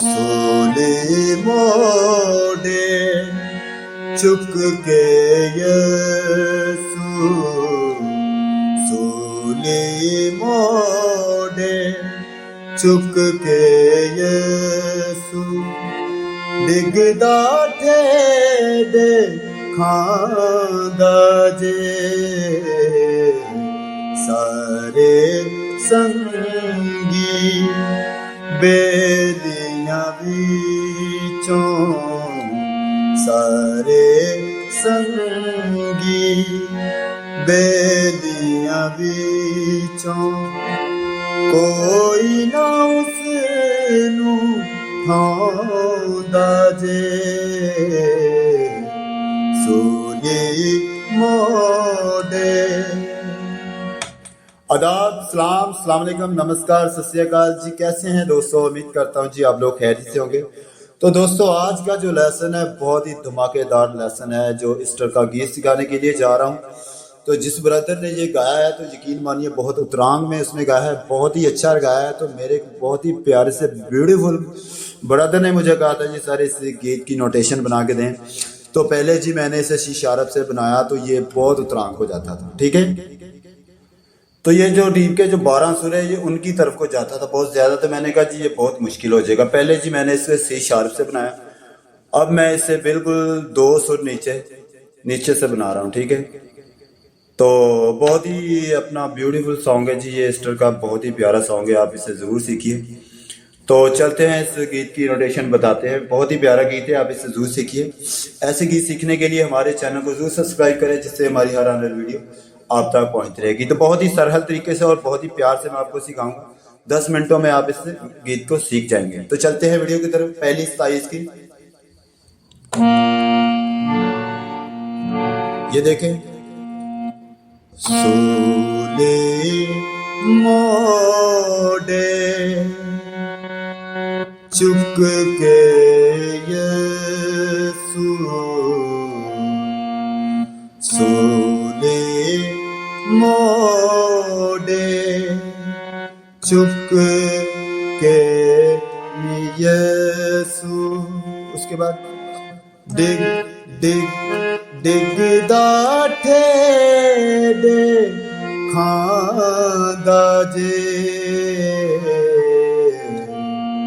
सोले मोड़े चुक के यसू सोले मोड़े चुक के यसू डिगदा ठेडे खांदा जे सारे संगी बेलियां विचों सारे संगी बेलियां विचों कोई ना उसनू थांदा जे सोले मोड़े। आदाब, सलाम, अस्सलाम वालेकुम, नमस्कार, सत श्री अकाल जी। कैसे हैं दोस्तों? उम्मीद करता हूँ जी आप लोग खैरियत से होंगे। तो दोस्तों आज का जो लेसन है बहुत ही धमाकेदार लेसन है जो ईस्टर का गीत सिखाने के लिए जा रहा हूँ। तो जिस ब्रदर ने ये गाया है तो यकीन मानिए बहुत उतरांग में उसने गाया है, बहुत ही अच्छा गाया है। तो मेरे बहुत ही प्यारे से ब्यूटीफुल ब्रदर ने मुझे कहा था ये सारे इस गीत की नोटेशन बना के दें। तो पहले जी मैंने इसे शीशारब से बनाया तो ये बहुत उतरांग हो जाता था, ठीक है। तो ये जो डीप के जो 12 सुर है ये उनकी तरफ को जाता था बहुत ज्यादा। तो मैंने कहा जी ये बहुत मुश्किल हो जाएगा। पहले जी मैंने इसे सी शार्प से बनाया, अब मैं इसे बिल्कुल 2 सुर नीचे से बना रहा हूँ, ठीक है। तो बहुत ही अपना ब्यूटीफुल सॉन्ग है जी ये ईस्टर का, बहुत ही प्यारा सॉन्ग है, आप इसे जरूर सीखिए। तो चलते हैं इस गीत की नोटेशन बताते हैं। बहुत ही प्यारा गीत है, आप इसे जरूर सीखिए। ऐसे गीत सीखने के लिए हमारे चैनल को जरूर सब्सक्राइब करें जिससे हमारी हर आने वाली वीडियो आप तक पहुंचती रहेगी। तो बहुत ही सरल तरीके से और बहुत ही प्यार से मैं आपको सिखाऊंगा। 10 मिनटों में आप इस गीत को सीख जाएंगे। तो चलते हैं वीडियो की तरफ। पहली स्टाइल की ये देखें, सोले मोड़े चुक के यसू सोले मोड़े चुक के यसू। उसके बाद डिग डिग डिगदा ठेडे खांदा जे।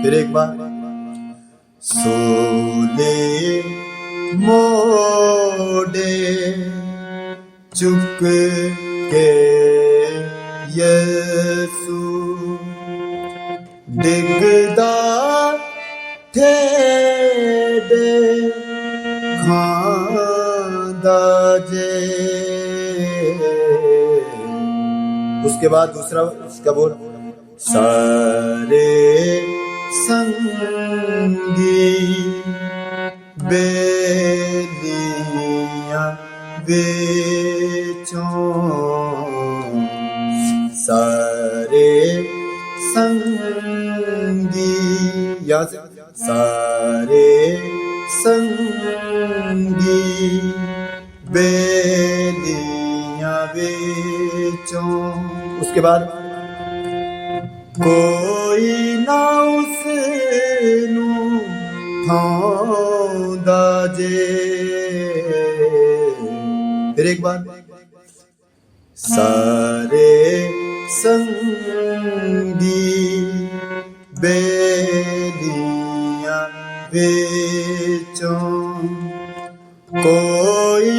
फिर एक बार सोले मोड़े चुक के यसू डिगदा ठेडे खांदा जे। उसके बाद दूसरा उसका बोल सारे संगी बेलियां विचों सारे संगी, यहाँ से सारे संगी बेलियां विचों। उसके बाद कोई ना उसनू थांदा जे। फिर एक बार सारे संगी बेलियां विचों कोई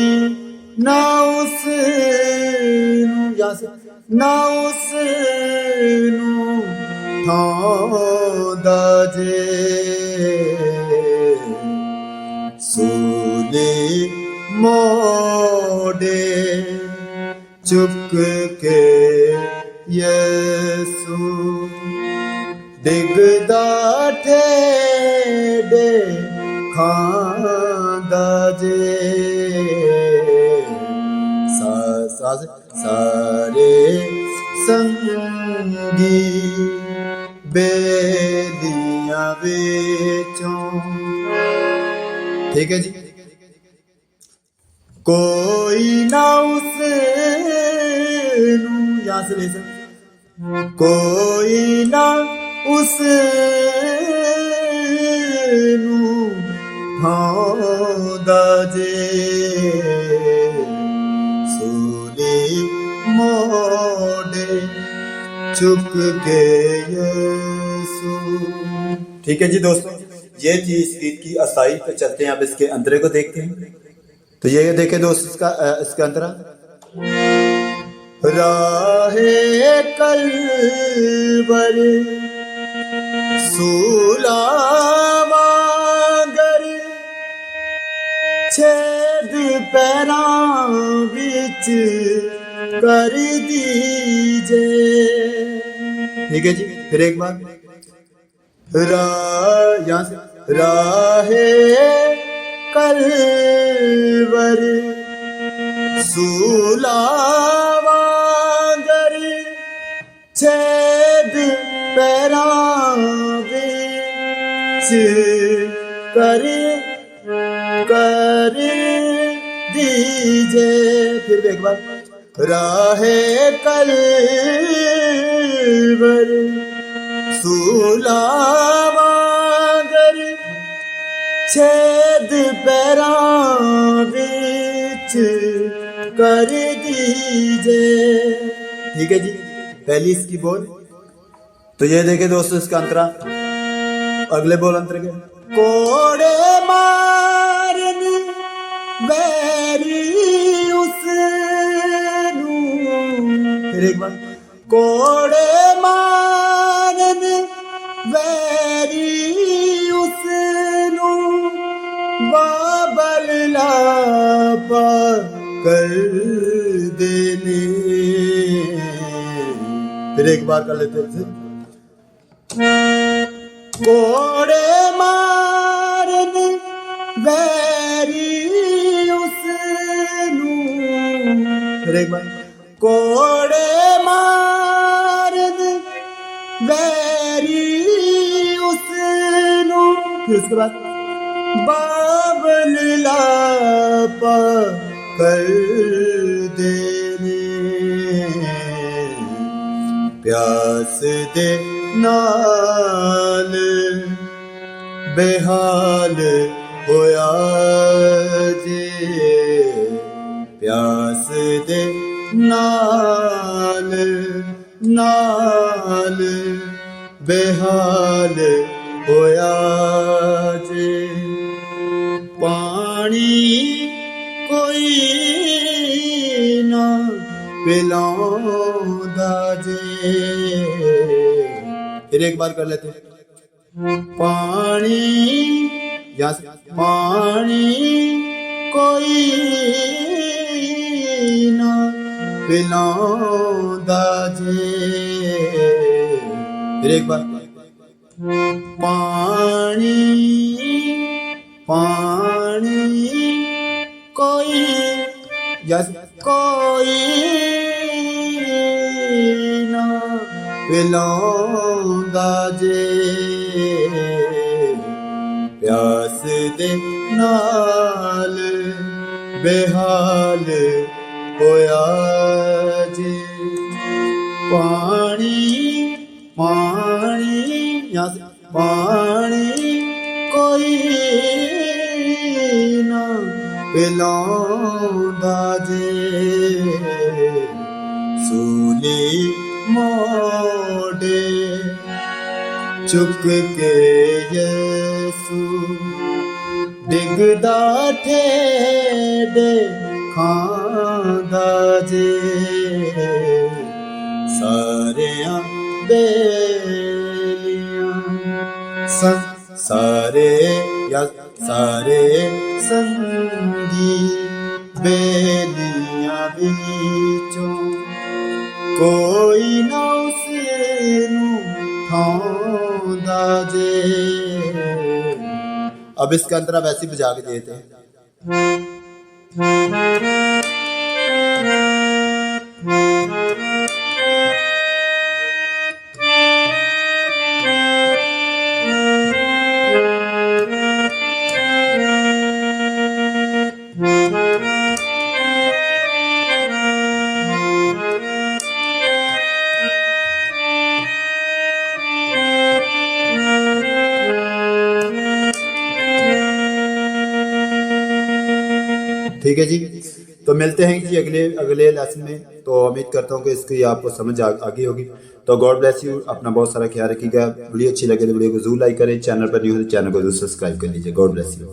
ना उसनू, यहाँ से ना उसनू थांदा जे सोले मोड़े चुक के यसू डिगदा ठेडे खांदा जे। सारे संगी बेलियां विचों, ठीक है जी। कोई ना उसनू, यहां से ले सकते, कोई ना उसनू चुक के यीशु। ठीक है जी दोस्तों, ये थी इस गीत की असाई। पे चलते हैं अब इसके अंतरे को देखते हैं। तो ये देखे दोस्त इसका अंतरा। राहे कलवर सूलावांगर छेद पैरां विच कर दीजे। ठीक है जी, फिर एक बार यहाँ से राहे कलवर सूलावांगर छेद पैरां विच कर दीजे। फिर भी एक बार राहे कलवर सूलावांगर छेद पैरां विच कर दीजे। ठीक है जी, पहली इसकी बोल। तो ये देखे दोस्तों इसका अंतरा। अगले बोल अंतर के कोड़े मारन वैरी उसनू। फिर एक बार कोड़े मारन वैरी उसनू बाबल लापा कर देने। फिर एक बार कर लेते हैं। कोड़े मारन वैरी उसनू। फिर एक बार कोड़े मारन वैरी उसनू। फिर उसके बाद बाबल लापा कर देने। प्यास दे नाल बेहाल होया जे। प्यास दे नाल बेहाल होया जे। पानी कोई ना पिलांदा जे। फिर एक बार कर लेते। पानी यहाँ से पानी कोई ना पिलांदा जे। फिर एक बार पानी कोई यस कोई ना पिलांदा जे। प्यास दे नाल बेहाल होया जे। पानी यहाँ से पानी कोई ना पिलांदा जे। सूली मोड़े चुक के यीशु डिगदा ठेडे खांदा जे। सारियां बेलियां सारे संगी बेलियां बिचों कोई ना उसनू ठांदा जे। अब इसका अंतरा वैसे बजा के देते हैं। ठीक है जी, तो मिलते हैं जी अगले लेसन में। तो उम्मीद करता हूँ कि इसकी आपको समझ आ गई होगी। तो गॉड ब्लेस यू, अपना बहुत सारा ख्याल रखिएगा। वीडियो अच्छी लगे तो वीडियो को जरूर लाइक करें, चैनल पर न्यू हो तो चैनल को जरूर सब्सक्राइब कर लीजिए। God bless you.